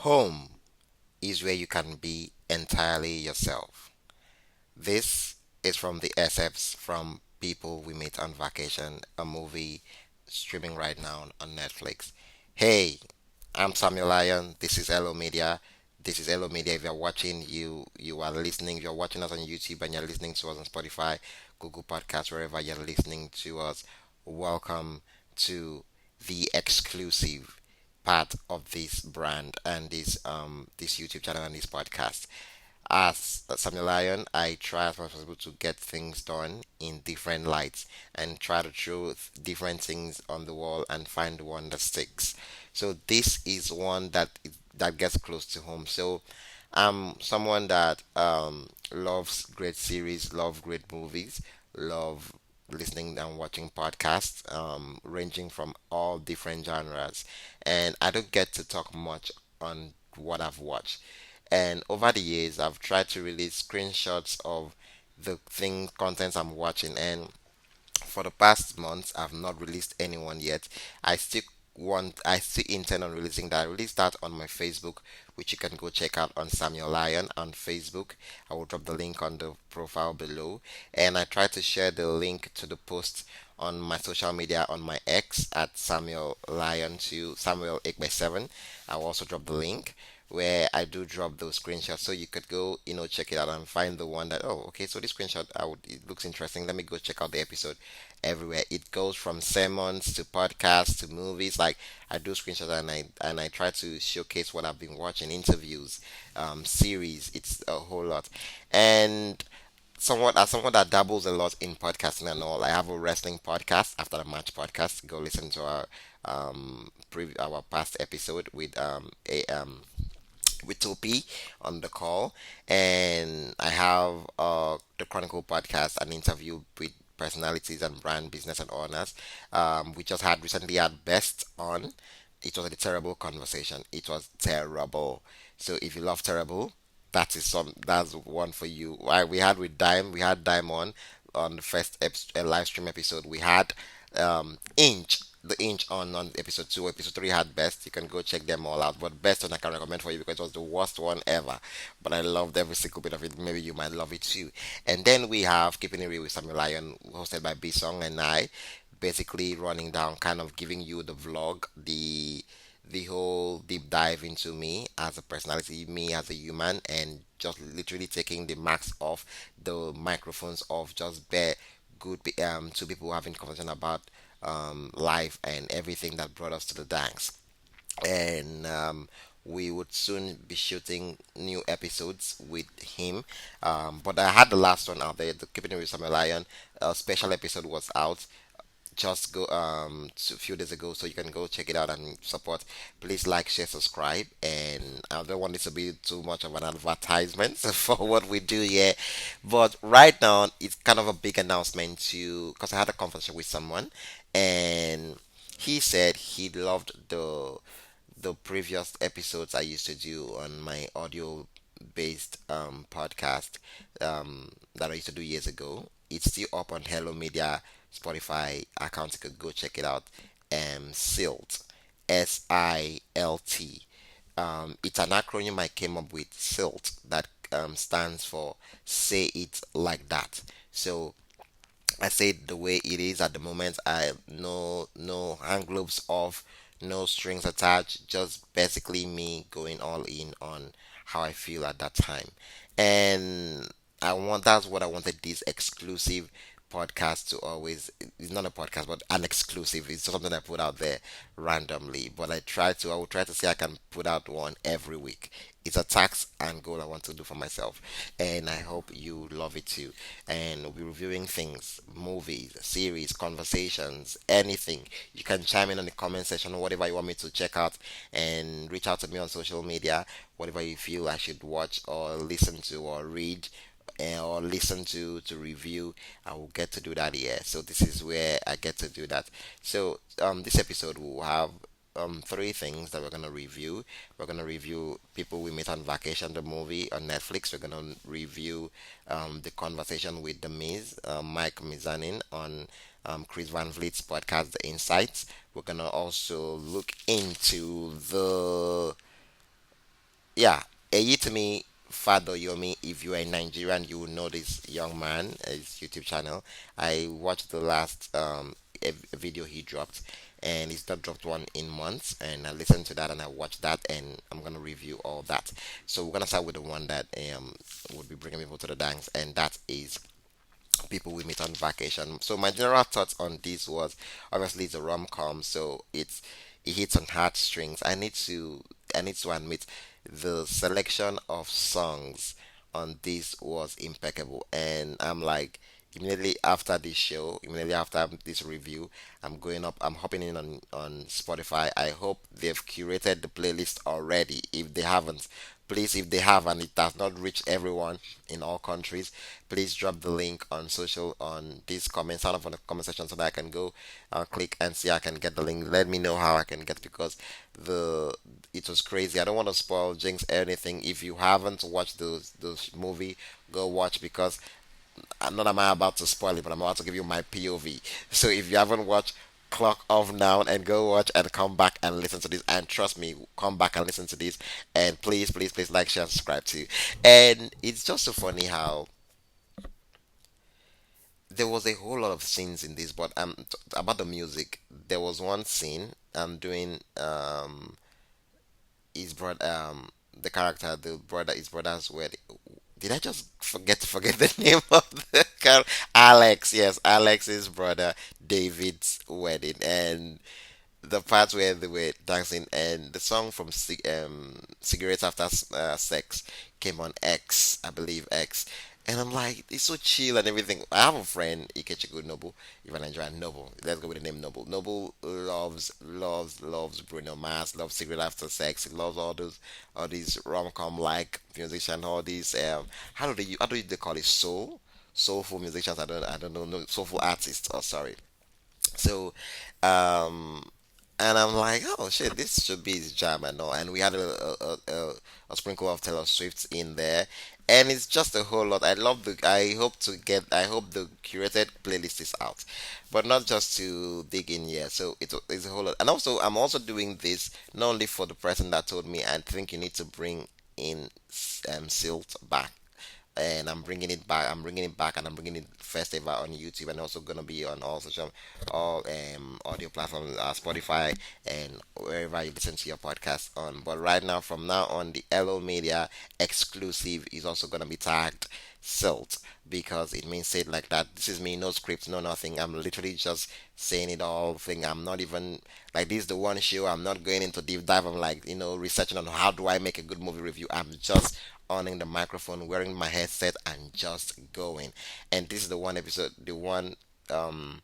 Home is where you can be entirely yourself. This is from the SFs from People We Meet on Vacation, a movie streaming right now on Netflix. Hey, I'm Samuel Lyon. This is Hello Media. This is Hello Media. If you're watching, you are listening. If you're watching us on YouTube and you're listening to us on Spotify, Google Podcasts, wherever you're listening to us, welcome to the exclusive part of this brand and this YouTube channel and this podcast. As Samuel Lyon, I try as much as possible to get things done in different lights and try to throw different things on the wall and find the one that sticks. So this is one that gets close to home. So I'm someone that loves great series, love great movies, love listening and watching podcasts, ranging from all different genres. And I don't get to talk much on what I've watched. And over the years, I've tried to release screenshots of the thing contents I'm watching, and for the past months, I've not released anyone yet. I still intend on releasing that. I released that on my Facebook, which you can go check out on Samuel Lyon on Facebook. I will drop the link on the profile below, and I try to share the link to the post on my social media on my X at Samuel Lyon to Samuel 8x7. I will also drop the link where I do drop those screenshots, so you could go, check it out and find the one that, oh, okay, so this screenshot, it looks interesting. Let me go check out the episode. Everywhere it goes, from sermons to podcasts to movies. Like, I do screenshots and I try to showcase what I've been watching, interviews, series. It's a whole lot, and somewhat as someone that dabbles a lot in podcasting and all, I have a wrestling podcast, After the Match podcast. Go listen to our past episode with Topi on the call, and I have the Chronicle podcast, an interview with personalities and brand business and owners. We just had recently had Best on. It was a terrible conversation. It was terrible. So if you love terrible, that's one for you. Why we had Dime on the first live stream episode. We had Inch the Inch on episode 2. Episode 3 had Best. You can go check them all out. But Best one I can recommend for you because it was the worst one ever. But I loved every single bit of it. Maybe you might love it too. And then we have Keeping It Real with Samuel Lyon, hosted by B Song and I, basically running down, kind of giving you the vlog, the whole deep dive into me as a personality, me as a human, and just literally taking the marks off, the microphones off, just bare two people having conversation about life and everything that brought us to the dance. And we would soon be shooting new episodes with him. But I had the last one out there, the Keeping It with Samuel Lion. A special episode was out just go a few days ago, so you can go check it out and support. Please like, share, subscribe. And I don't want this to be too much of an advertisement for what we do here, but right now it's kind of a big announcement to, because I had a conversation with someone, and he said he loved the previous episodes I used to do on my audio based podcast that I used to do years ago. It's still up on Hello Media Spotify account. You could go check it out. SILT, SILT. It's an acronym I came up with, SILT, that stands for Say It Like That. So I say it the way it is at the moment. I no hand gloves off, no strings attached. Just basically me going all in on how I feel at that time, and that's what I wanted this exclusive podcast to always. It's not a podcast, but an exclusive. It's something I put out there randomly, but I will try to say I can put out one every week. It's a task and goal I want to do for myself, and I hope you love it too. And we'll be reviewing things, movies, series, conversations, anything. You can chime in on the comment section, whatever you want me to check out, and reach out to me on social media, whatever you feel I should watch or listen to or read or listen to review. I will get to do that here. So this is where I get to do that. So this episode will have three things that we're gonna review. We're gonna review People We Met on Vacation, the movie on Netflix. We're gonna review the conversation with the Miz, Mike Mizanin, on Chris Van Vliet's podcast, The Insights. We're gonna also look into yeah, Eyitimi Fadoyomi. If you are in Nigerian, you will know this young man, his YouTube channel. I watched the last video he dropped, and he's not dropped one in months. And I listened to that and I watched that, and I'm gonna review all that. So we're gonna start with the one that would be bringing people to the dance, and that is people we meet on vacation. So my general thoughts on this was obviously it's a rom-com, so it hits on heartstrings. I need to admit the selection of songs on this was impeccable, and I'm like immediately after this show, immediately after this review, I'm hopping in on Spotify. I hope they've curated the playlist already. If they haven't, please, if they have and it does not reach everyone in all countries, please drop the link on social on this comment, sign up on the comment section so that I can go click and see I can get the link. Let me know how I can get, because the it was crazy. I don't want to spoil jinx anything. If you haven't watched those movie, go watch, because I'm not am I about to spoil it, but I'm about to give you my POV. So if you haven't watched, clock off now and go watch and come back and listen to this. And trust me, come back and listen to this. And please, please, please like, share, and subscribe too. And it's just so funny how there was a whole lot of scenes in this, but about the music. There was one scene I'm doing his brother the character, the brother, his brother's wedding. Did I just forget the name of the character? Alex, yes, Alex's brother David's wedding, and the part where they were dancing, and the song from Cigarettes After Sex came on X, I believe X. And I'm like, it's so chill and everything. I have a friend, Ikechukwu Noble, if an Nigerian Noble. Let's go with the name Noble. Noble loves Bruno Mars, loves Cigarette After Sex, he loves all these rom-com like musicians, all these how do they call it, soulful musicians. I don't know, no, soulful artists. Oh, sorry. So, um, and I'm like, oh shit, this should be his jam and all. And we had a sprinkle of Taylor Swift in there, and it's just a whole lot. I love the. I hope the curated playlist is out, but not just to dig in here. So it's a whole lot. And also, I'm also doing this not only for the person that told me I think you need to bring in Silt back, and I'm bringing it back. I'm bringing it back, and I'm bringing it first ever on YouTube, and also gonna be on all audio platforms, Spotify, and wherever you listen to your podcast on. But right now, from now on, the LO Media exclusive is also gonna be tagged SILT, because it means say it like that. This is me, no script, no nothing. I'm literally just saying it all thing. I'm not even like this is the one show. I'm not going into deep dive. I'm like, researching on how do I make a good movie review. I'm just owning the microphone, wearing my headset, and just going. And this is the one episode, the one um,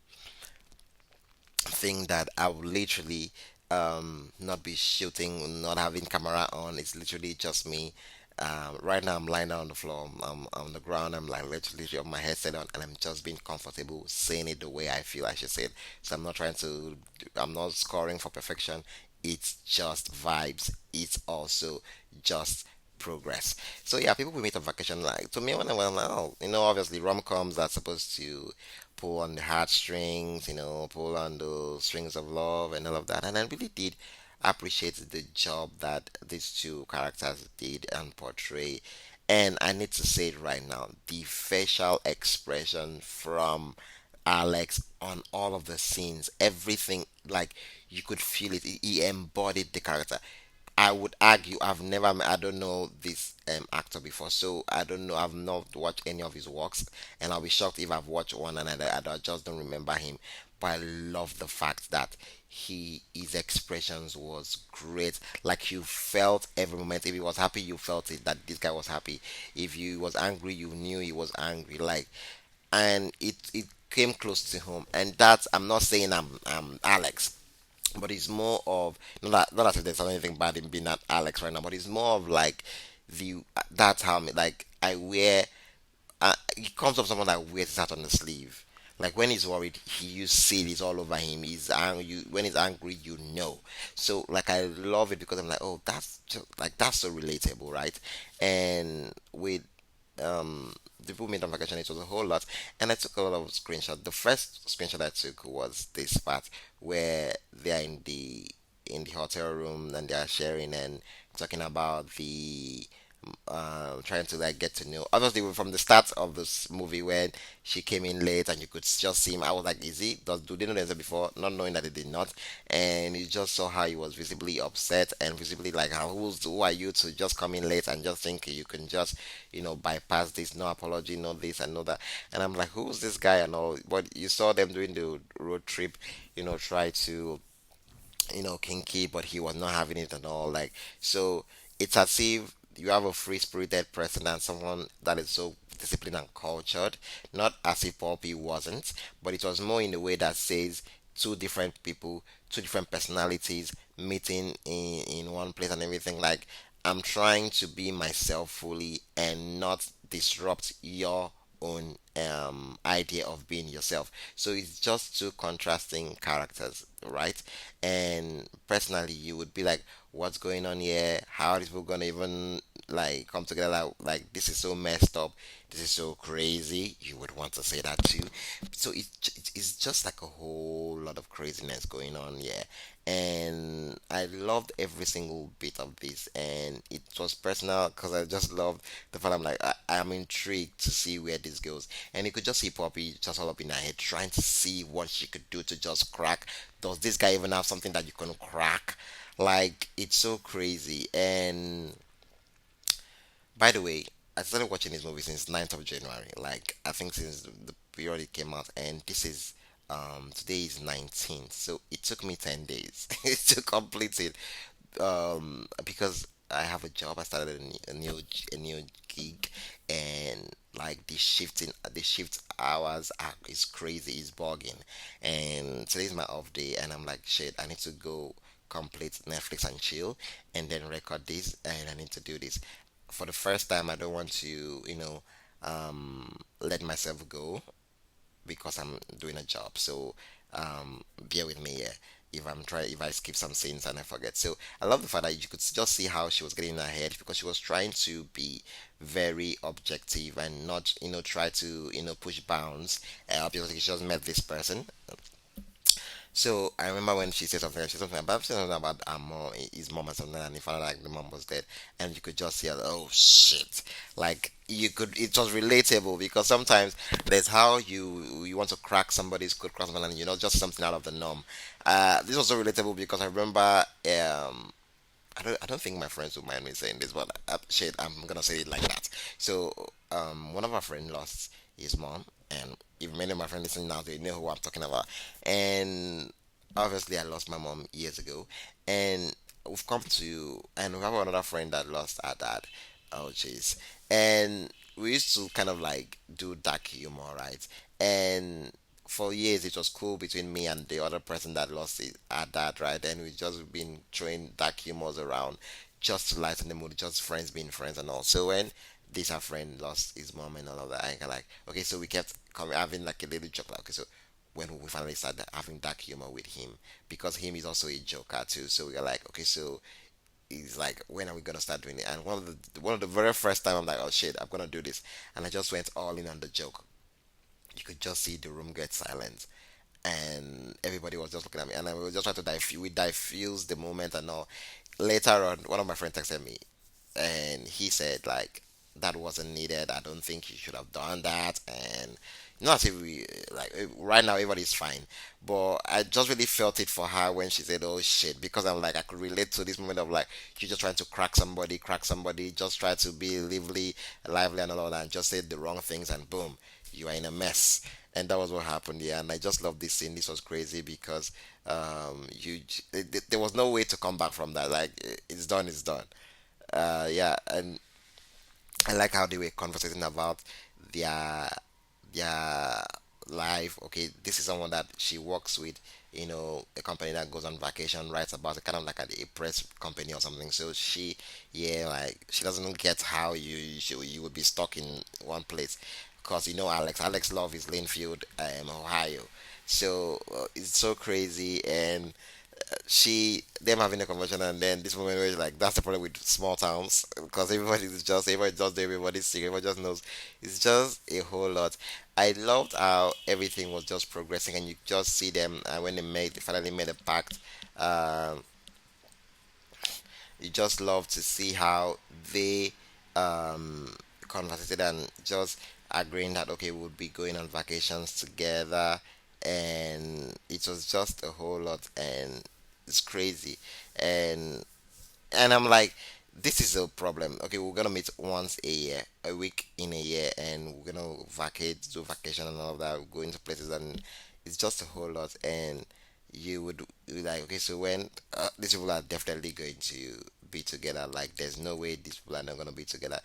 thing that I will literally not be shooting, not having camera on. It's literally just me. Right now, I'm lying down on the floor. I'm on the ground. I'm like literally have my headset on, and I'm just being comfortable saying it the way I feel I should say it. So I'm not trying to. I'm not scoring for perfection. It's just vibes. It's also just progress. So yeah, people we meet on vacation, like to me when I went like, oh, obviously rom-coms are supposed to pull on the heartstrings, pull on the strings of love and all of that. And I really did appreciate the job that these two characters did and portray. And I need to say it right now, the facial expression from Alex on all of the scenes, everything, like you could feel it. He embodied the character. I would argue I don't know this actor before, so I don't know. I've not watched any of his works, and I'll be shocked if I've watched one and I just don't remember him. But I love the fact that his expressions was great. Like you felt every moment. If he was happy, you felt it that this guy was happy. If he was angry, you knew he was angry. Like, and it came close to home. And that's I'm not saying I'm Alex, but it's more of not that there's anything bad in being at Alex right now, but it's more of like the that's how me like I wear. It comes from someone that wears his heart on the sleeve. Like when he's worried, you see it, it's all over him. He's angry. When he's angry, you know. So like I love it because I'm like, oh, that's just like that's so relatable, right? And with the people made on vacation, it was a whole lot, and I took a lot of screenshots. The first screenshot I took was this part where they are in the in the hotel room and they are sharing and talking about the trying to like get to know. Obviously, from the start of this movie when she came in late and you could just see him, I was like, "Is he? Do they know themselves before?" Not knowing that they did not, and you just saw how he was visibly upset and visibly like, who are you to just come in late and just think you can just bypass this, no apology, no this and no that." And I'm like, "Who's this guy?" And all. But you saw them doing the road trip, try to kinky, but he was not having it at all. Like, so it's as if you have a free spirited person and someone that is so disciplined and cultured, not as if Poppy wasn't, but it was more in a way that says two different people, two different personalities meeting in one place and everything. Like, I'm trying to be myself fully and not disrupt your own idea of being yourself. So it's just two contrasting characters, right? And personally, you would be like, "What's going on here? How are these people gonna even like come together? Like this is so messed up. This is so crazy." You would want to say that too. So it's just like a whole lot of craziness going on here, and I loved every single bit of this, and it was personal because I just loved the fact I'm intrigued to see where this goes, and you could just see Poppy just all up in her head trying to see what she could do to just crack. Does this guy even have something that you can crack? Like it's so crazy. And by the way, I started watching this movie since 9th of January. Like I think since the period it came out, and this is today is 19th, so it took me 10 days to complete it because I have a job. I started a new gig, and like the shift hours is crazy. It's bugging, and today's my off day, and I'm like, shit. I need to go complete Netflix and chill, and then record this, and I need to do this. For the first time, I don't want to, let myself go because I'm doing a job. So bear with me, yeah. If I skip some scenes and I forget. So I love the fact that you could just see how she was getting in her head because she was trying to be very objective and not, try to, push bounds. Because she just met this person. So I remember when she said something about her mom, his mom or something, and he found out like the mom was dead, and you could just hear, oh shit, like it was relatable because sometimes there's how you want to crack somebody's good cross and just something out of the norm. This was so relatable because I remember I don't think my friends would mind me saying this, but shit, I'm gonna say it like that. So, one of our friends lost his mom, and if many of my friends listening now, they know who I'm talking about. And obviously, I lost my mom years ago, and and we have another friend that lost her dad. Oh, jeez. And we used to kind of like do dark humor, right? And for years it was cool between me and the other person that lost it at that, right? And we just been throwing dark humors around just to lighten the mood, just friends being friends and all. So when this our friend lost his mom and all of that, I kind of like, okay, so we kept coming having like a little joke like, okay, so when we finally started having dark humor with him, because him is also a joker too, so we are like, okay, so he's like, when are we gonna start doing it? And one of the very first time I'm like, oh shit, I'm gonna do this, and I just went all in on the joke. You could just see the room get silent, and everybody was just looking at me, and I was just trying to diffuse the moment and all. Later on, one of my friends texted me, and he said like that wasn't needed. I don't think you should have done that, and not if we like right now everybody's fine, but I just really felt it for her when she said, "Oh shit," because I'm like I could relate to this moment of like you just trying to crack somebody, just try to be lively and all that, and just say the wrong things, and boom, you are in a mess. And that was what happened, yeah. And I just love this scene. This was crazy because there was no way to come back from that. Like it's done, it's done. Yeah, and I like how they were conversating about their their life. Okay, this is someone that she works with, a company that goes on vacation, writes about it, kind of like a press company or something. So she, yeah, like she doesn't get how you would be stuck in one place, because Alex love is Linfield, Ohio. So it's so crazy, and she them having a conversation, and then this moment where it's like that's the problem with small towns because everybody just everybody's sick, everybody just knows. It's just a whole lot. I loved how everything was just progressing, and you just see them when they finally made a pact. you just love to see how they um conversated and just agreeing that okay, we'll be going on vacations together, and it was just a whole lot, and it's crazy. And I'm like, this is a problem. Okay, we're gonna meet once a year, a week in a year, and we're gonna vacate, do vacation and all of that, go into places, and it's just a whole lot. And you would be like, okay, so when these people are definitely going to be together, like there's no way these people are not gonna be together.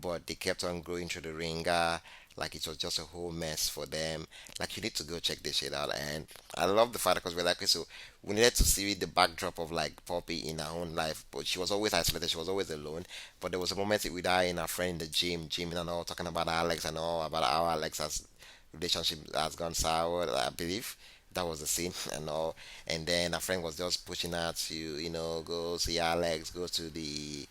But they kept on going through the ringer, like it was just a whole mess for them. Like you need to go check this shit out. And I love the fact because we're like, okay, so we needed to see the backdrop of like Poppy in her own life, but she was always isolated. She was always alone. But there was a moment with her and her friend in the gym and all, talking about Alex and all about how Alex's relationship has gone sour. I believe that was the scene and all. And then her friend was just pushing her to, go see Alex, go to the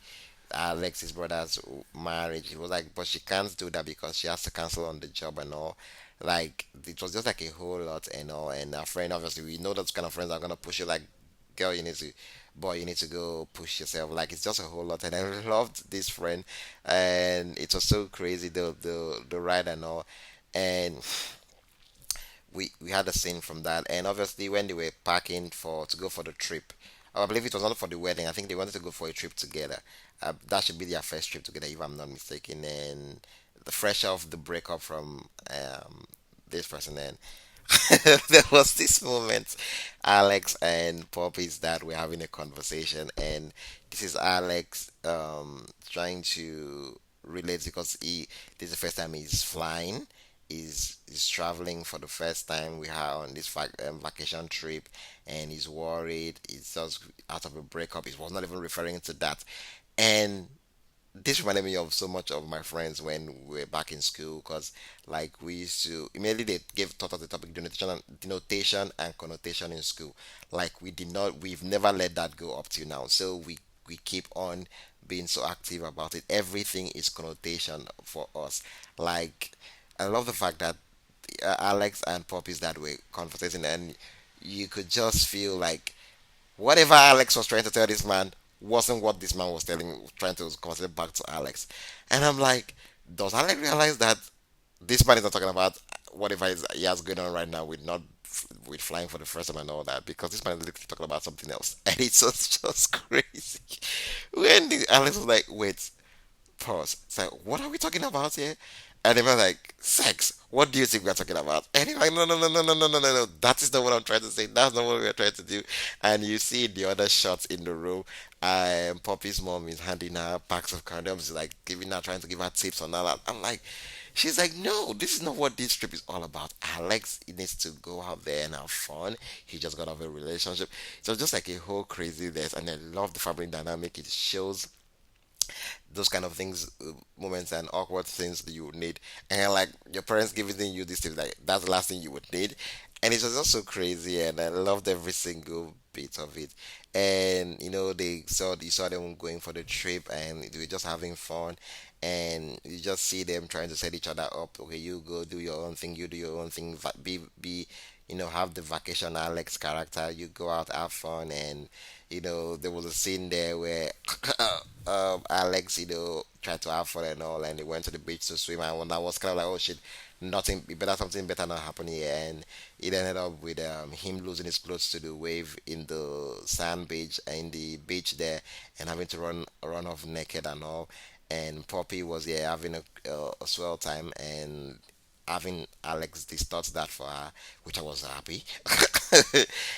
Alex's brother's marriage. He was like, but she can't do that because she has to cancel on the job and all. Like it was just like a whole lot and all. And our friend, obviously, we know those kind of friends are gonna push you. Like, girl, boy, you need to go push yourself. Like it's just a whole lot. And I loved this friend, and it was so crazy the ride and all. And we had a scene from that, and obviously when they were packing for to go for the trip, I believe it was not for the wedding. I think they wanted to go for a trip together. That should be their first trip together, if I'm not mistaken. And the fresh off the breakup from this person, and there was this moment, Alex and Poppy's dad were having a conversation, and this is Alex trying to relate because this is the first time he's flying. He's traveling for the first time. We are on this vacation trip, and he's worried. He's just out of a breakup. He was not even referring to that, and this reminded me of so much of my friends when we were back in school because like we used to immediately they gave taught us the topic denotation and connotation in school. Like we've never let that go up to now, so we keep on being so active about it. Everything is connotation for us. Like I love the fact that Alex and Poppy's dad were conversating, and you could just feel like whatever Alex was trying to tell this man wasn't what this man was trying to convey back to Alex. And I'm like, does Alex realize that this man is not talking about whatever he has going on right now with not with flying for the first time and all that, because this man is literally talking about something else, and it's just crazy. When Alex was like, wait, pause. It's like, what are we talking about here? And they were like, sex. What do you think we're talking about? And he's like, no, no, no, no, no, no, no, no, no. That is not what I'm trying to say. That's not what we're trying to do. And you see the other shots in the room. Poppy's mom is handing her packs of condoms, like trying to give her tips on all that. I'm like, she's like, no, this is not what this trip is all about. Alex needs to go out there and have fun. He just got out of a relationship. So just like a whole craziness. And I love the family dynamic. It shows those kind of things, moments and awkward things that you would need, and like your parents giving you these things, like that's the last thing you would need, and it was just so crazy, and I loved every single bit of it. And you saw them going for the trip, and they were just having fun, and you just see them trying to set each other up. Okay, you go do your own thing, you do your own thing, be have the vacation Alex character. You go out, have fun, and there was a scene there where Alex, tried to have fun and all, and they went to the beach to swim. And when I was kind of like, oh shit, something better not happen here. And it ended up with him losing his clothes to the wave in the sand beach, in the beach there, and having to run off naked and all. And Poppy was here having a swell time, and having Alex distort that for her, which I was happy.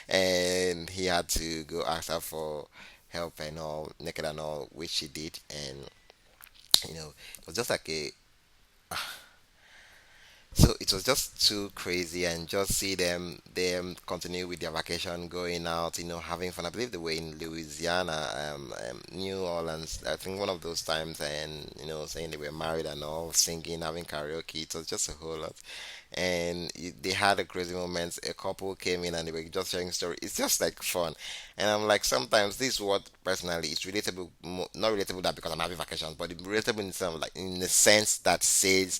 And he had to go ask her for help and all, naked and all, which she did. And it was just like a so it was just too crazy, and just see them continue with their vacation, going out, having fun. I believe they were in Louisiana, New Orleans. I think one of those times, and saying they were married and all, singing, having karaoke. It was just a whole lot, and they had a crazy moment. A couple came in and they were just sharing story. It's just like fun, and I'm like, sometimes this is what personally is relatable. Not relatable that because I'm having vacations, but it's relatable in some like in the sense that says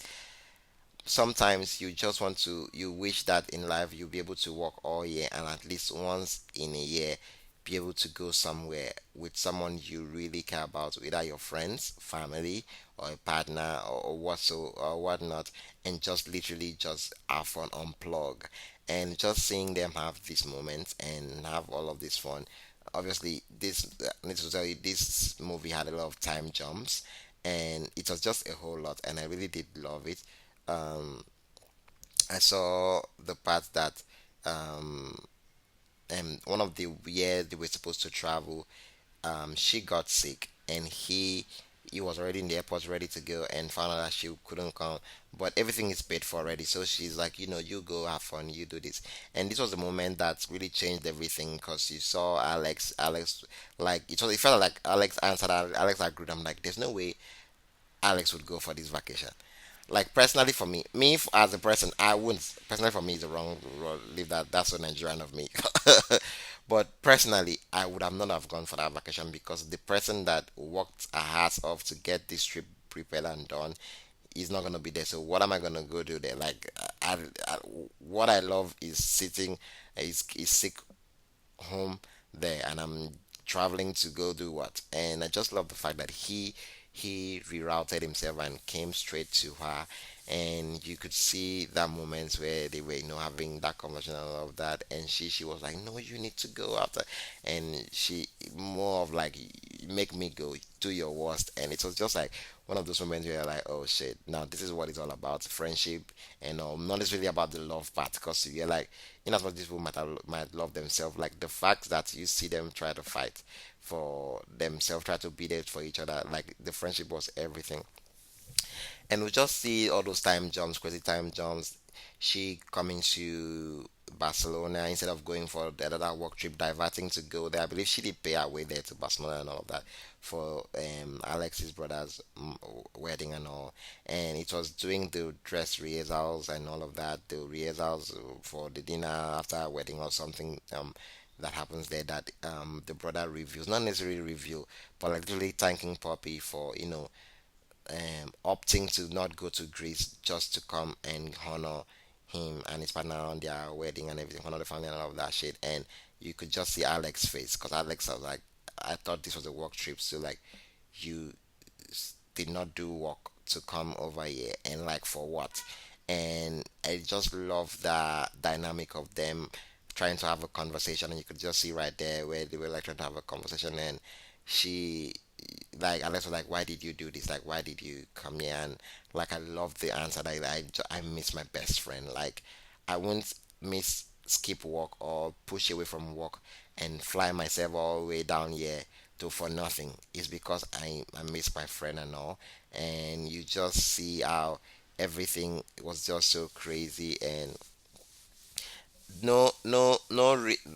sometimes you wish that in life you'll be able to work all year, and at least once in a year be able to go somewhere with someone you really care about, either your friends, family, or a partner, or what so or whatnot, and just literally just have fun, unplug, and just seeing them have these moments and have all of this fun. Obviously, this I need to tell you, this movie had a lot of time jumps, and it was just a whole lot, and I really did love it. Um, I saw the part that um, one of the years they were supposed to travel, she got sick, and he was already in the airport ready to go, and found out that she couldn't come, but everything is paid for already, so she's like, you go have fun, you do this. And this was the moment that really changed everything, because you saw Alex, like it felt like Alex answered, Alex agreed. I'm like, there's no way Alex would go for this vacation. Like personally for me, as a person, I wouldn't. Personally for me, is the wrong road. Leave that. That's so Nigerian of me. But personally, I would have not have gone for that vacation, because the person that worked her ass off to get this trip prepared and done is not gonna be there. So what am I gonna go do there? Like, what I love is sitting, is sick home there, and I'm traveling to go do what. And I just love the fact that he rerouted himself and came straight to her, and you could see that moments where they were, having that conversation and all of that, and she was like, no, you need to go after, and she more of like, make me go, do your worst. And it was just like one of those moments where you're like, oh shit, now this is what it's all about, friendship. And not necessarily about the love part, because you're like, in as much these people might love themselves, like the fact that you see them try to fight for themselves, try to be there for each other, like the friendship was everything. And we just see all those time jumps, crazy time jumps. She coming to Barcelona instead of going for the other work trip, diverting to go there. I believe she did pay her way there to Barcelona and all of that for Alex's brother's wedding and all. And it was doing the dress rehearsals and all of that, the rehearsals for the dinner after a wedding or something. That happens there, that the brother reviews, not necessarily review, but like literally thanking Poppy for opting to not go to Greece just to come and honor him and his partner on their wedding and everything, honor the family and all of that shit. And you could just see Alex's face, because Alex was like, I thought this was a work trip, so like, you did not do work to come over here, and like for what? And I just love the dynamic of them trying to have a conversation, and you could just see right there where they were like trying to have a conversation, and she, like Alex was like, why did you do this, like why did you come here? And like, I love the answer, like I miss my best friend, like I won't miss skip work or push away from work and fly myself all the way down here to for nothing. It's because I miss my friend and all. And you just see how everything was just so crazy. And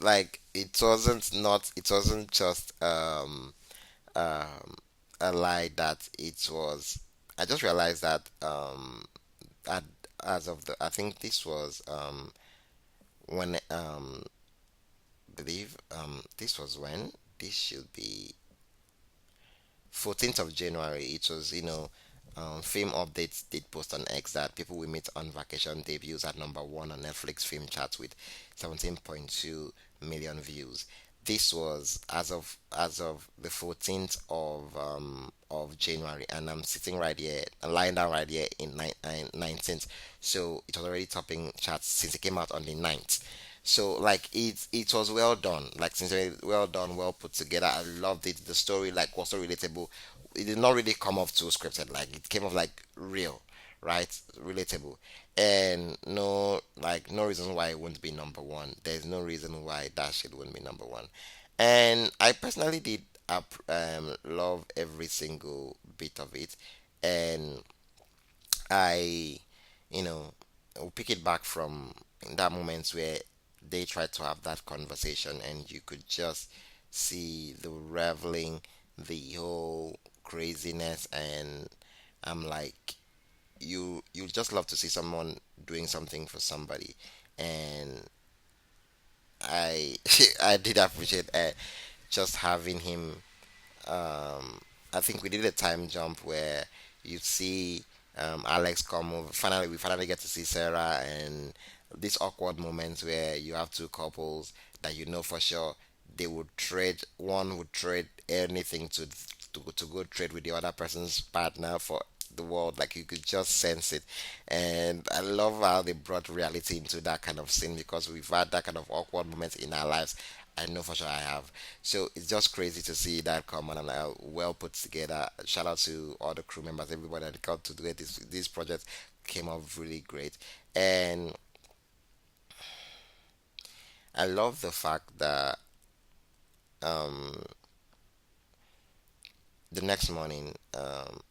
like it wasn't just a lie that it was. I just realized that at, as of the, I think this was when believe this was when, this should be 14th of January. It was, film updates did post on X that People We Meet on Vacation debuts at number one on Netflix film charts with 17.2 million views. This was as of the 14th of January, and I'm sitting right here, lying down right here in 19th. So it was already topping charts since it came out on the 9th. So like it was well done, like sincerely well done, well put together. I loved it. The story like was so relatable. It did not really come off too scripted. Like it came off like real, right? Relatable, and no reason why it wouldn't be number one. There's no reason why that shit wouldn't be number one. And I personally did love every single bit of it, and I, will pick it back from that moments where they tried to have that conversation, and you could just see the reveling, the whole craziness, and I'm like, you just love to see someone doing something for somebody, and I I did appreciate just having him. I think we did a time jump where you see Alex come over. Finally, we finally get to see Sarah, and these awkward moments where you have two couples that you know for sure they would trade. One would trade anything to go trade with the other person's partner for the world. Like you could just sense it, and I love how they brought reality into that kind of scene because we've had that kind of awkward moments in our lives. I know for sure I have. So it's just crazy to see that come on and well put together. Shout out to all the crew members, everybody that got to do it. This project came out really great, and I love the fact that um, the next morning,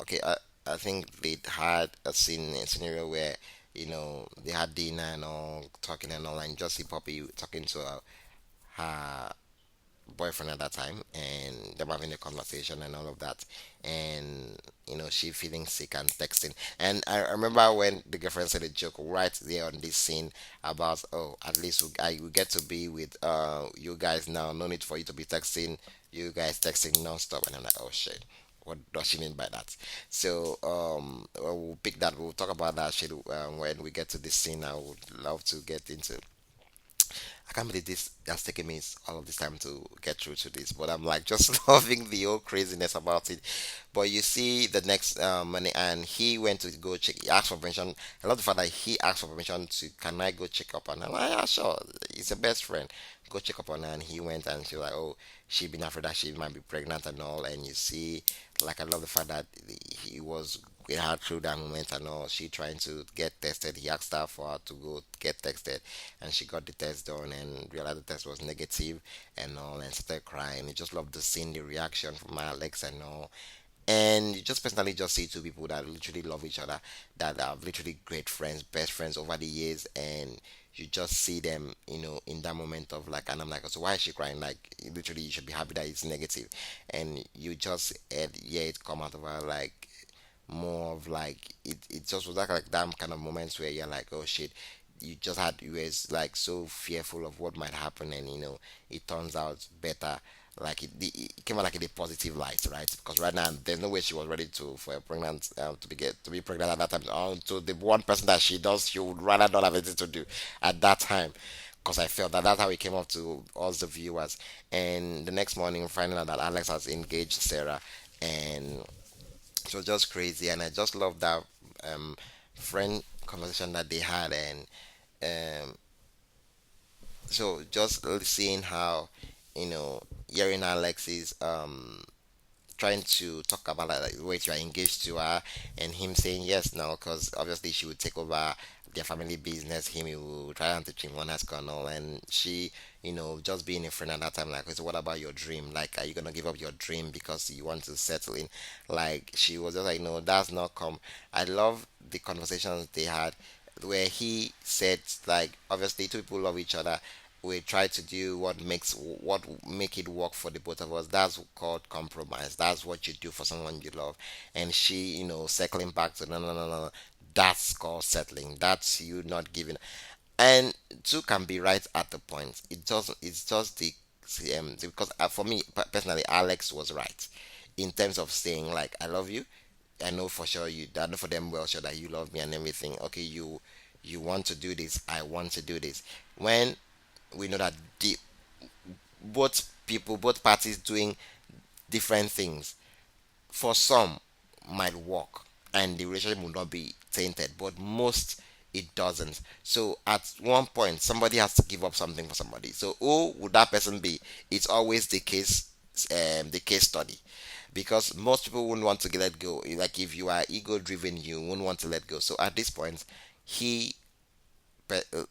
okay, I think they had a scenario where they had dinner and all, talking and all, and just see Poppy talking to her boyfriend at that time, and them having a conversation and all of that, and she feeling sick and texting. And I remember when the girlfriend said a joke right there on this scene about, oh, at least I will get to be with you guys now, no need for you to be texting, you guys texting non-stop. And I'm like, oh shit, what does she mean by that? So we'll pick that, we'll talk about that shit when we get to this scene. I would love to get into. I can't believe this has taken me all of this time to get through to this, but I'm like just loving the whole craziness about it. But you see, the next money, and he went to go check. He asked for permission. I love the fact that he asked for permission to, can I go check up on her? I'm like, yeah, sure. He's a best friend. Go check up on her, and he went, and she was like, oh, she been afraid that she might be pregnant and all. And you see, like I love the fact that he was with her through that moment and all. She trying to get tested. He asked her for her to go get tested, and she got the test done and realized the test was negative and all, and started crying. You just love the scene, the reaction from Alex and all. And you just personally just see two people that literally love each other, that are literally great friends, best friends over the years, and you just see them, in that moment of like, and I'm like, so why is she crying? Like, literally, you should be happy that it's negative, and you just hear it come out of her like more of like it just was like that kind of moments where you're like, oh shit, you was like so fearful of what might happen, and it turns out better. Like it came out like in a positive light, right? Because right now there's no way she was ready to for a pregnant to be pregnant at that time. So the one person that she does, she would rather not have anything to do at that time. Because I felt that that's how it came up to us the viewers. And the next morning, finding out that Alex has engaged Sarah, and it was just crazy, and I just love that friend conversation that they had, and um, so just seeing how, hearing Alex's trying to talk about like wait, you are engaged to her, and him saying yes now because obviously she would take over their family business. Him, he will try and teach him one has gone all, and she, just being a friend at that time, like, so what about your dream? Like, are you gonna give up your dream because you want to settle in? Like, she was just like, no, that's not come. I love the conversations they had where he said like obviously two people love each other, we try to do what make it work for the both of us. That's called compromise. That's what you do for someone you love. And she, circling back to no, no, no, no, that's called settling. That's you not giving. And two can be right at the point. It's just the because for me personally, Alex was right in terms of saying like I love you. I know for sure you. I know for them well sure that you love me and everything. Okay, you want to do this. I want to do this. When we know that both parties doing different things, for some might work and the relationship will not be tainted, but most it doesn't. So at one point somebody has to give up something for somebody. So who would that person be? It's always the case study, because most people wouldn't want to let go. Like if you are ego driven, you wouldn't want to let go. So at this point, he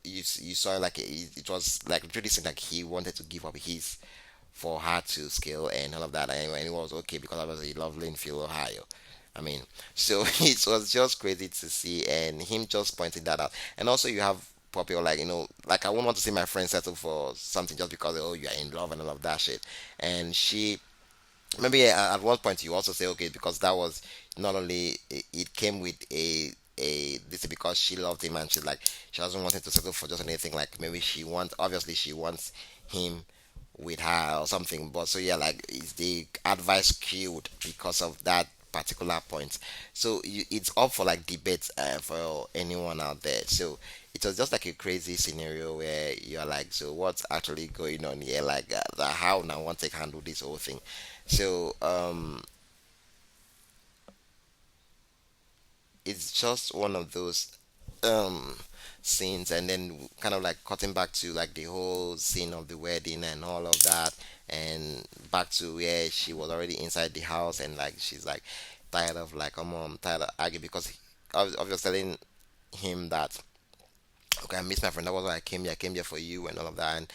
you saw like it was like literally saying like he wanted to give up his for her to scale and all of that, and it was okay because I was in Lovelandfield, Ohio. I mean, so it was just crazy to see, and him just pointing that out. And also, you have people like like I wouldn't want to see my friend settle for something just because oh you are in love and all of that shit. And she maybe at one point you also say okay because that was not only it came with a this is because she loved him and she's like she doesn't want him to settle for just anything, like maybe she wants him with her or something. But so yeah, like is the advice skewed because of that particular point? So it's up for like debate for anyone out there. So it was just like a crazy scenario where you're like, so what's actually going on here? Like, how now want to handle this whole thing? So it's just one of those um scenes, and then kind of like cutting back to like the whole scene of the wedding and all of that, and back to where she was already inside the house, and like she's like tired of like, come on, I'm tired of arguing because I was telling him that, okay, I miss my friend. That was why I came here for you and all of that. And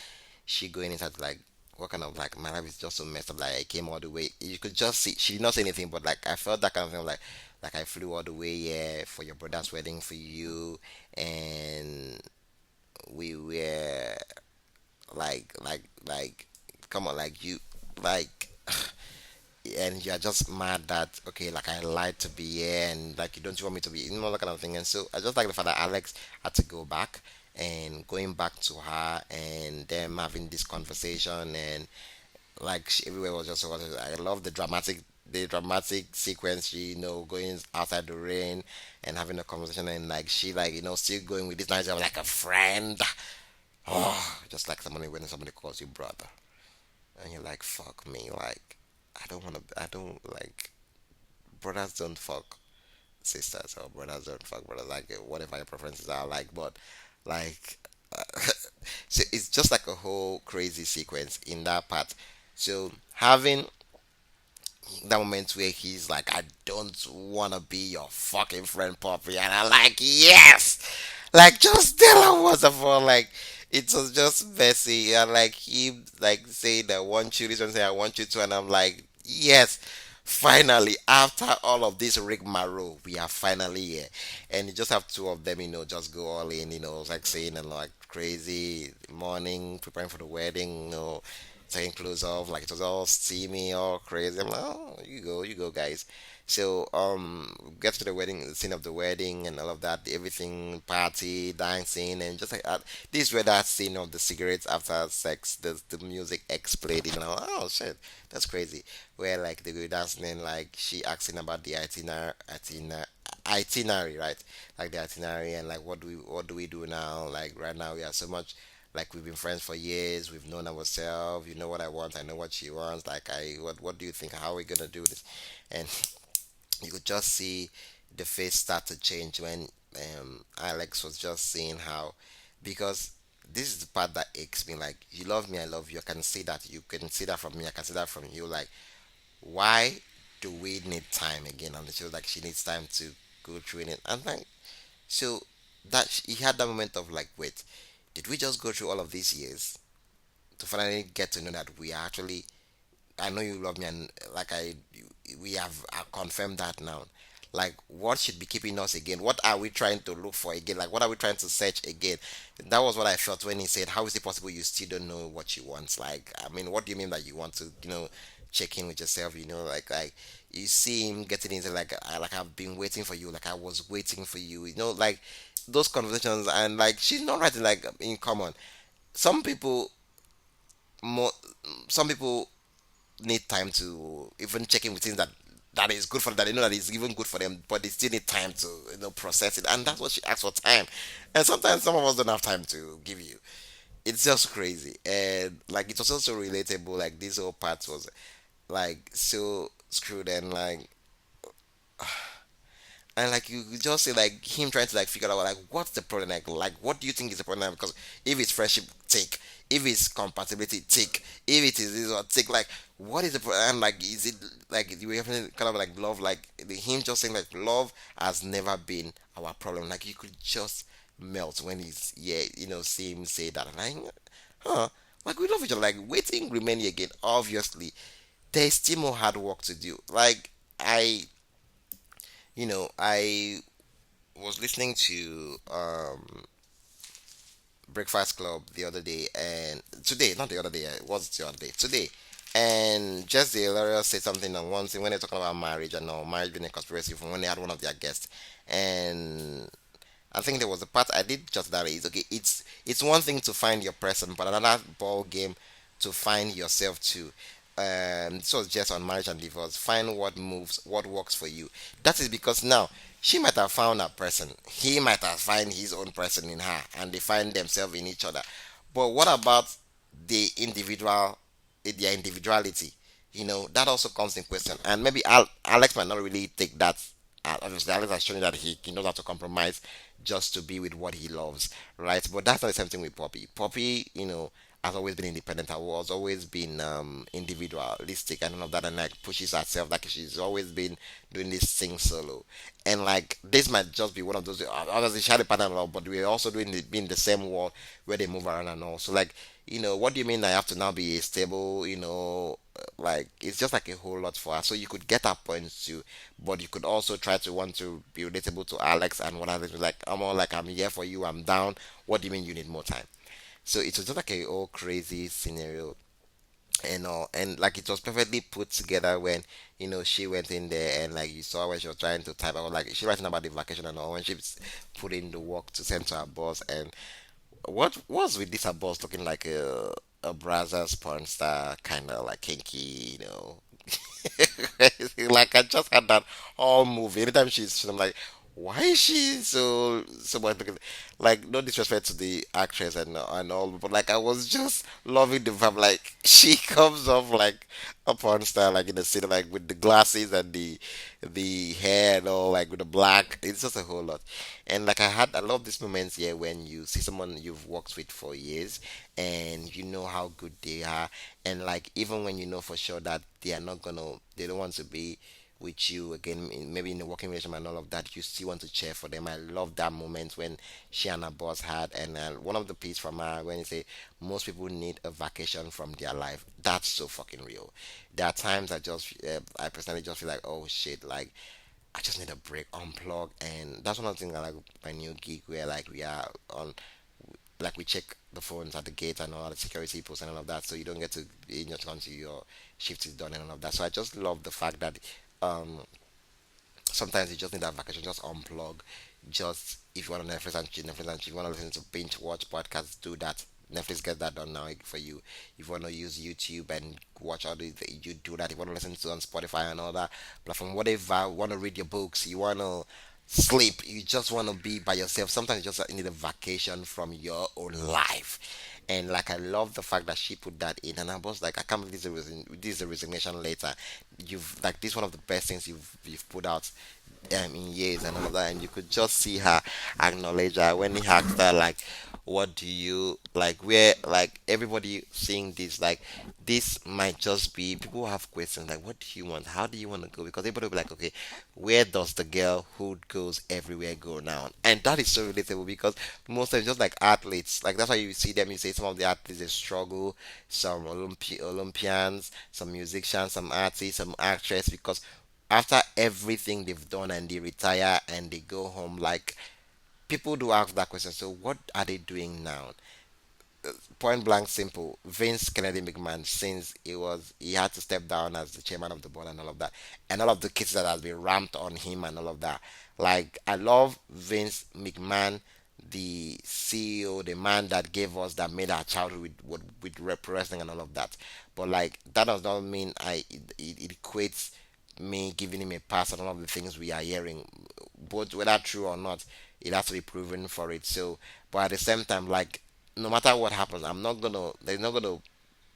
she going inside like, what kind of like, my life is just so messed up. Like I came all the way. You could just see she did not say anything, but like I felt that kind of thing. Like I flew all the way here for your brother's wedding for you, and we were like, come on, like you, like. And you're just mad that, okay, like I lied to be here, and like you don't want me to be, that kind of thing. And so I just like the fact that Alex had to go back, and going back to her and them having this conversation, and like everywhere was just so, I love the dramatic sequence, she, going outside the rain and having a conversation, and like she, like, still going with this nice of like a friend. Oh, just like somebody when somebody calls you brother, and you're like, fuck me, like I don't like, brothers don't fuck sisters, or brothers don't fuck brothers, like whatever your preferences are, like, but like so it's just like a whole crazy sequence in that part. So having that moment where he's like, I don't want to be your fucking friend, Poppy. And I'm like, yes! Like, just tell him what's the fun. Like, it was just messy. And like, him, like, saying, I want you, this one saying, I want you to. And I'm like, yes! Finally, after all of this rigmarole, we are finally here. And you just have two of them, just go all in, like saying and like crazy morning, preparing for the wedding, taking clothes off, like it was all steamy, all crazy. I'm like, oh, you go, guys. So get to the wedding, the scene of the wedding, and all of that, everything, party, dancing, and just like that. This where that scene of the cigarettes after sex, the music exploding, and I'm like, oh shit, that's crazy. Where like they go dancing, and like she asking about the itinerary, right? Like the itinerary, and like what do we do now? Like right now we are so much, like we've been friends for years, we've known ourselves, you know what I want, I know what she wants, like what do you think, how are we gonna do this? And you could just see the face start to change when Alex was just saying how, because this is the part that aches me, like, you love me, I love you, I can see that, you can see that from me, I can see that from you, like, why do we need time again? And she was like, she needs time to go through it. And like, so that he had that moment of like, wait, did we just go through all of these years to finally get to know that we are actually, I know you love me, and like we have confirmed that now. Like, what should be keeping us again? What are we trying to look for again? Like, what are we trying to search again? That was what I felt when he said, "How is it possible you still don't know what you want?" Like, I mean, what do you mean that you want to, check in with yourself? Like you see him getting into like, like I've been waiting for you, like I was waiting for you, like those conversations, and like she's not writing like in common. Some people, more, some people need time to even check in with things that is good for them, that they know that is even good for them, but they still need time to process it, and that's what she asks for, time. And sometimes some of us don't have time to give you. It's just crazy, and like it was also relatable. Like this whole part was like so screwed, and like you could just see like him trying to like figure out like what's the problem, like what do you think is the problem, because if it's friendship, take, if it's compatibility, take, if it is this or take, like what is the problem? And like is it like we have kind of like love, like him just saying like love has never been our problem, like you could just melt when he's, yeah, see him say that, like, huh, like we love each other, like waiting remaining again, obviously there's still more hard work to do. Like I was listening to Breakfast Club the other day, and today, not the other day, it was the other day, today. And just the hilarious said something on one thing when they're talking about marriage and all, marriage being a conspiracy, from when they had one of their guests. And I think there was a part I did just that is okay, it's one thing to find your person, but another ball game to find yourself too. so it's just on marriage and divorce. Find what moves, what works for you. That is because now she might have found a person, he might have found his own person in her, and they find themselves in each other. But what about the individual, their individuality? That also comes in question. And maybe Alex might not really take that. Obviously, Alex has shown that he knows how to compromise just to be with what he loves, right? But that's not the same thing with Poppy. Poppy, has always been independent. I was always been individualistic and all of that, and like pushes herself. Like she's always been doing this thing solo, and like this might just be one of those. Obviously, she had a partner, and all, but we're also doing be in the same world where they move around and all. So like, what do you mean I have to now be stable? Like it's just like a whole lot for her. So you could get her points too, but you could also try to want to be relatable to Alex, and what Alex was like, I'm all like, I'm here for you, I'm down. What do you mean you need more time? So it was just like a all crazy scenario and all, and like it was perfectly put together when she went in there, and like you saw when she was trying to type. I was like, she writing about the vacation and all when she put in the work to send to her boss. And what was with this her boss looking like a Brazzers porn star, kind of like kinky. Like I just had that whole movie. Anytime I'm like, why is she so much? Because, like, no disrespect to the actress and all, but like I was just loving the vibe. Like she comes off like a porn star, like in the city, like with the glasses and the hair and all, like with the black. It's just a whole lot. And like I love these moments here when you see someone you've worked with for years, and you know how good they are, and like even when you know for sure that they don't want to be with you again, maybe in the working relationship and all of that, you still want to cheer for them. I love that moment when she and her boss had, and one of the piece from her when you say most people need a vacation from their life. That's so fucking real. There are times I personally just feel like, oh shit, like I just need a break, unplug, and that's one of the things I like my new gig, where like we are on, like we check the phones at the gate and all the security posts and all of that, so you don't get to in your until your shift is done and all of that. So I just love the fact that um sometimes you just need that vacation, just unplug. Just if you want to Netflix and chill. You want to listen to binge watch podcasts, do that. Netflix gets that done now for you. If you want to use YouTube and watch all you do that. If you want to listen to on Spotify and all that platform, whatever. You want to read your books, you want to sleep, you just want to be by yourself. Sometimes you just need a vacation from your own life. And like I love the fact that she put that in, and I was like, I can't believe this is a resignation later. You've like this is one of the best things you've put out in years and all of that, and you could just see her acknowledge her when he asked her like, what do you like, where, like everybody seeing this, like this might just be people have questions like, what do you want, how do you want to go, because everybody will be like, okay, where does the girl who goes everywhere go now? And that is so relatable because most of them just like athletes, like that's why you see them, you say some of the athletes they struggle, some Olympians, some musicians, some artists, some actresses, because after everything they've done and they retire and they go home, like people do ask that question, so what are they doing now? Point blank simple, Vince Kennedy McMahon, since he had to step down as the chairman of the board and all of that, and all of the cases that has been ramped on him and all of that. Like I love Vince McMahon, the CEO, the man that gave us, that made our childhood with rep wrestling and all of that. But like that does not mean it equates me giving him a pass on all of the things we are hearing, both whether true or not, it has to be proven for it. So, but at the same time, like no matter what happens, there's not gonna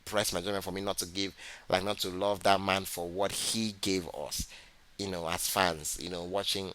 press my judgment for me not to give, like not to love that man for what he gave us, as fans, watching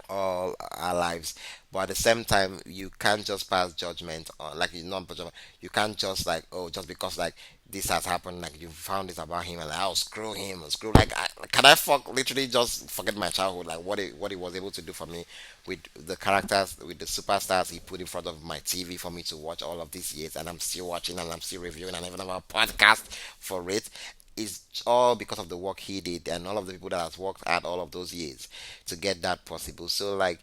all our lives. But at the same time, you can't just pass judgment on, like you not judgment. You can't just like, oh, just because like this has happened, like you found this about him, and like, oh, screw him, screw like, can I literally just forget my childhood, like what he was able to do for me with the characters, with the superstars he put in front of my TV for me to watch all of these years, and I'm still watching and I'm still reviewing and even have a podcast for it. It's all because of the work he did and all of the people that has worked at all of those years to get that possible. So like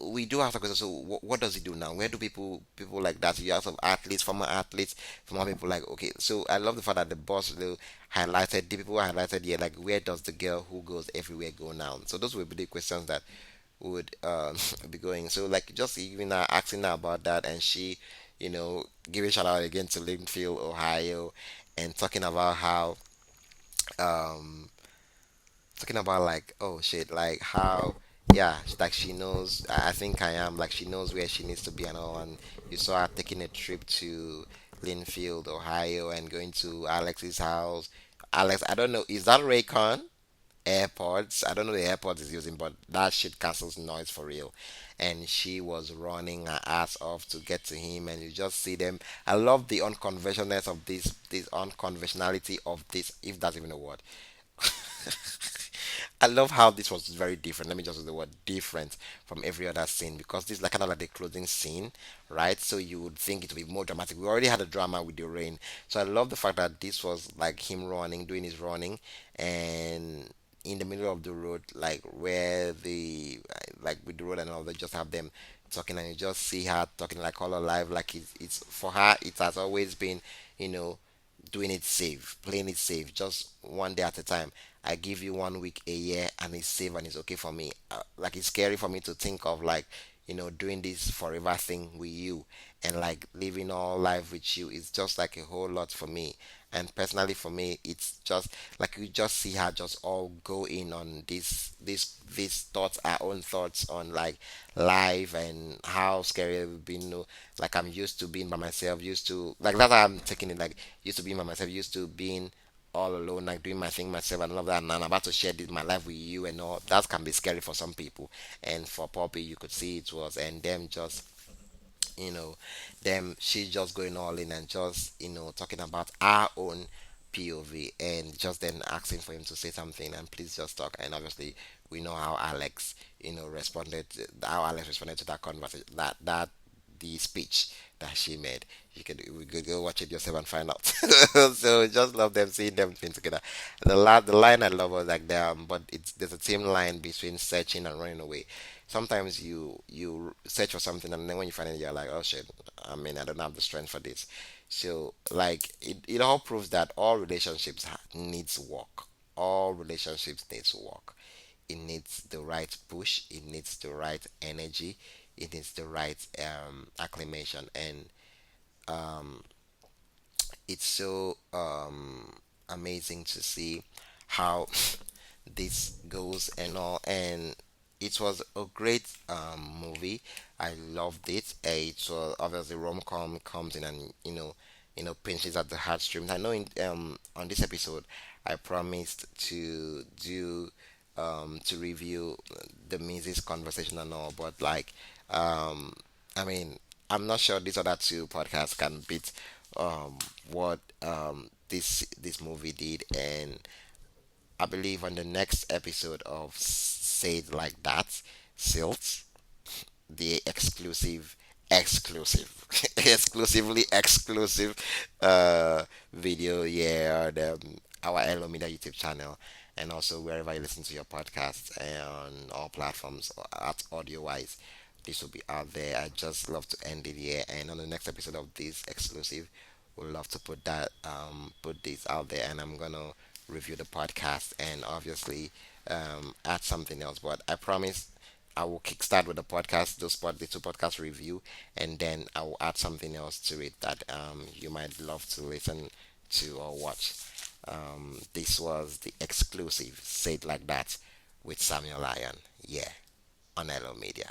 we do have to question. So what does he do now? Where do people like that? You have some athletes, former people like, okay. So I love the fact that the boss highlighted the people highlighted here, like where does the girl who goes everywhere go now? So those would be the questions that would be going. So like just even asking her about that, and she giving shout out again to Linfield, Ohio, and um, talking about like, oh shit, like how, yeah, like she knows. I think I am like she knows where she needs to be and all. And you saw her taking a trip to Linfield, Ohio, and going to Alex's house. Alex, I don't know, is that Raycon? AirPods. I don't know the AirPods is using, but that shit cancels noise for real. And she was running her ass off to get to him, and you just see them. I love the unconventionalness of this unconventionality of this, if that's even a word. I love how this was very different. Let me just use the word different from every other scene because this is like kind of like the closing scene, right? So you would think it would be more dramatic. We already had a drama with the rain, so I love the fact that this was like him running, doing his running, and in the middle of the road, like where the like with the road and all, they just have them talking, and you just see her talking like all her life, like it's for her. It has always been, you know, doing it safe, playing it safe, just one day at a time. I give you 1 week, a year, and it's safe and it's okay for me. Like it's scary for me to think of like, doing this forever thing with you and like living all life with you. It's just like a whole lot for me. And personally for me, it's just like you just see her just all go in on these thoughts, our own thoughts on like life and how scary it would be. Like I'm used to being by myself, used to like that's how I'm taking it. Like used to being by myself, used to being all alone, like doing my thing myself and all of that. And I'm about to share my life with you and all. That can be scary for some people. And for Poppy, you could see it was, and them just you know them she's just going all in and just talking about our own POV and just then asking for him to say something and please just talk. And obviously we know how Alex responded to that conversation, that the speech that she made. We could go watch it yourself and find out. So just love them seeing them being together. The line I love was like them, but there's a thin line between searching and running away. Sometimes you search for something and then when you find it, you're like, oh shit. I mean, I don't have the strength for this. So like it all proves that all relationships needs work. All relationships needs work. It needs the right push. It needs the right energy. It needs the right acclimation. And it's so amazing to see how this goes and all. And it was a great movie. I loved it. It was obviously rom-com comes in and pinches at the heartstrings. I know on this episode I promised to do to review the Mises conversation and all, but like I mean, I'm not sure these other two podcasts can beat what this movie did. And I believe on the next episode of Say It Like That, Silt, the exclusive, exclusively exclusive video, yeah, on our Hello Media YouTube channel, and also wherever you listen to your podcasts and on all platforms at audio wise. This will be out there. I just love to end it here, and on the next episode of this exclusive, we'll love to put this out there, and I'm gonna review the podcast and obviously add something else. But I promise I will kickstart with the podcast, the two podcast review, and then I will add something else to it that you might love to listen to or watch. This was the exclusive Say It Like That with Samuel Lyon. Yeah, on Hello Media.